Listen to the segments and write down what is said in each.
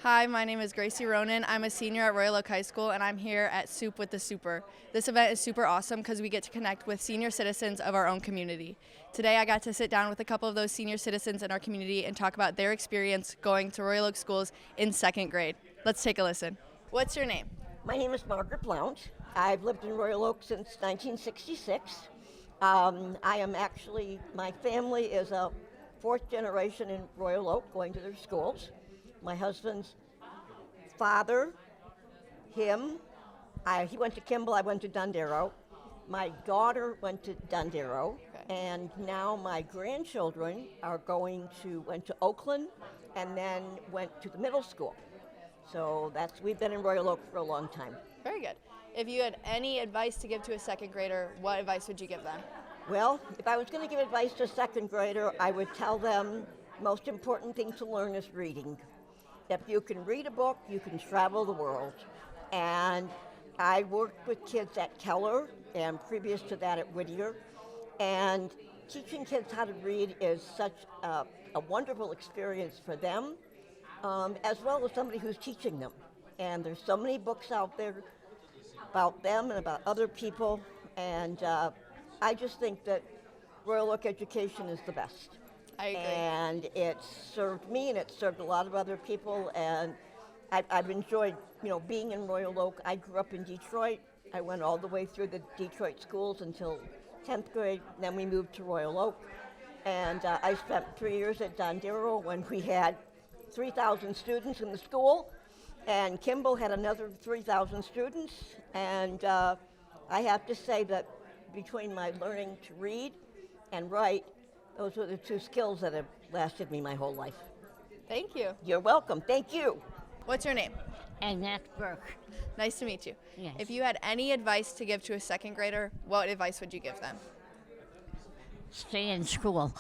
Hi, my name is Gracie Ronan. I'm a senior at Royal Oak High School, and I'm here at Soup with the Super. This event is super awesome because we get to connect with senior citizens of our own community. Today, I got to sit down with a couple of those senior citizens in our community and talk about their experience going to Royal Oak schools in second grade. Let's take a listen. What's your name? My name is Margaret Blount. I've lived in Royal Oak since 1966. I am actually, my family is a fourth generation in Royal Oak going to their schools. My husband's father, he went to Kimball, I went to Dondero. My daughter went to Dondero, and now my grandchildren went to Oakland and then went to the middle school. So we've been in Royal Oak for a long time. Very good. If you had any advice to give to a second grader, what advice would you give them? Well, if I was going to give advice to a second grader, I would tell them the most important thing to learn is reading. If you can read a book, you can travel the world. And I worked with kids at Keller and previous to that at Whittier. And teaching kids how to read is such a wonderful experience for them, as well as somebody who's teaching them. And there's so many books out there about them and about other people. And I just think that Royal Oak education is the best. I agree. And it served me, and it served a lot of other people, and I've enjoyed, being in Royal Oak. I grew up in Detroit. I went all the way through the Detroit schools until 10th grade, then we moved to Royal Oak, and I spent 3 years at Dondero when we had 3,000 students in the school, and Kimball had another 3,000 students, and I have to say that between my learning to read and write, those were the two skills that have lasted me my whole life. Thank you. You're welcome. Thank you. What's your name? Annette Burke. Nice to meet you. Yes. If you had any advice to give to a second grader, what advice would you give them? Stay in school.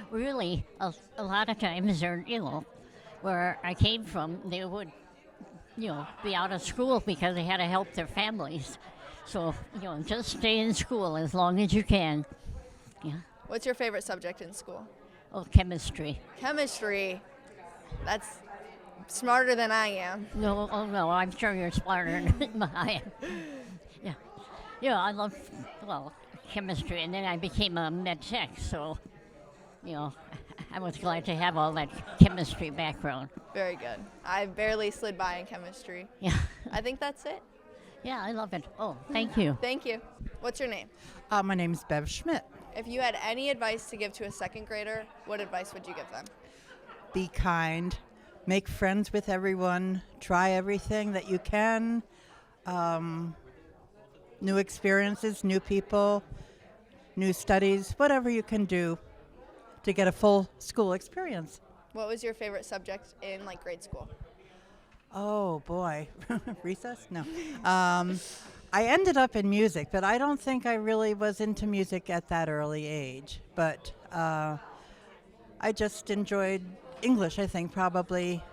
Really, a lot of times, where I came from, they would, be out of school because they had to help their families. So, just stay in school as long as you can. Yeah. What's your favorite subject in school? Oh, chemistry. Chemistry. That's smarter than I am. No, I'm sure you're smarter than I am. Yeah. I love, chemistry, and then I became a med tech, so, I was glad to have all that chemistry background. Very good. I barely slid by in chemistry. Yeah. I think that's it. Yeah, I love it. Oh, thank you. Thank you. What's your name? My name is Bev Schmidt. If you had any advice to give to a second grader, what advice would you give them? Be kind, make friends with everyone, try everything that you can, new experiences, new people, new studies, whatever you can do to get a full school experience. What was your favorite subject in grade school? Oh boy, recess? No. I ended up in music, but I don't think I really was into music at that early age. But I just enjoyed English, I think, probably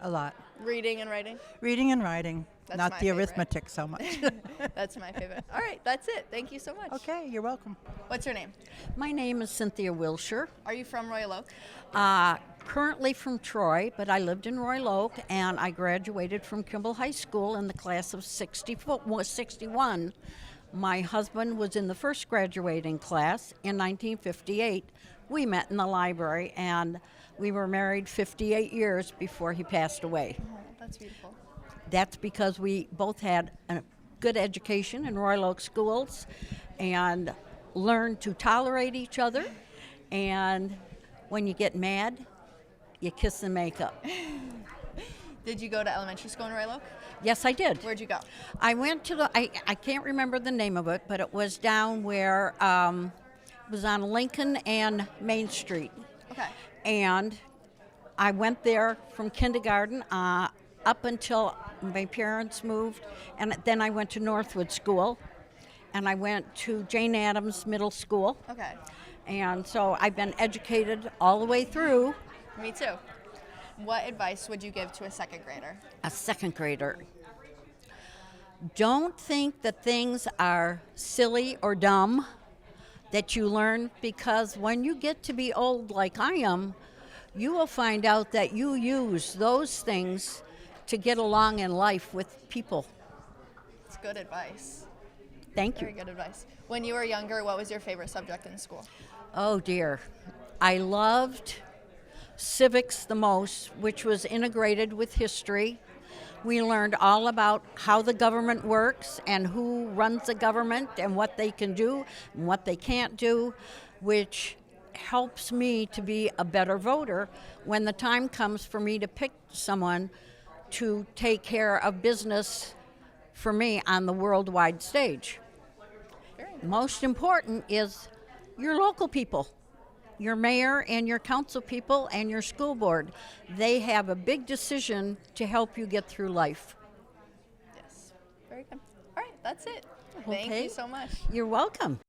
a lot. Reading and writing? Reading and writing, That's not my the favorite. arithmetic so much. That's my favorite. All right, that's it. Thank you so much. Okay, you're welcome. What's your name? My name is Cynthia Wilshire. Are you from Royal Oak? Currently from Troy, but I lived in Royal Oak, and I graduated from Kimball High School in the class of 61. My husband was in the first graduating class in 1958. We met in the library, and we were married 58 years before he passed away. Oh, that's beautiful. That's because we both had a good education in Royal Oak schools and learned to tolerate each other. And when you get mad, you kiss and make up. Did you go to elementary school in Royal Oak? Yes, I did. Where'd you go? I went to I can't remember the name of it, but it was down where, it was on Lincoln and Main Street. Okay. And I went there from kindergarten up until my parents moved, and then I went to Northwood School, and I went to Jane Addams Middle School, Okay. and so I've been educated all the way through. Me too. What advice would you give to a second grader? A second grader. Don't think that things are silly or dumb that you learn, because when you get to be old like I am, you will find out that you use those things to get along in life with people. It's good advice. Thank Very you. good advice. When you were younger, what was your favorite subject in school? Oh dear. I loved civics the most, which was integrated with history. We learned all about how the government works and who runs the government and what they can do and what they can't do, which helps me to be a better voter when the time comes for me to pick someone to take care of business for me on the worldwide stage. Most important is your local people, your mayor and your council people and your school board. They have a big decision to help you get through life. Yes. Very good. All right, that's it. Thank Okay. you so much. You're welcome.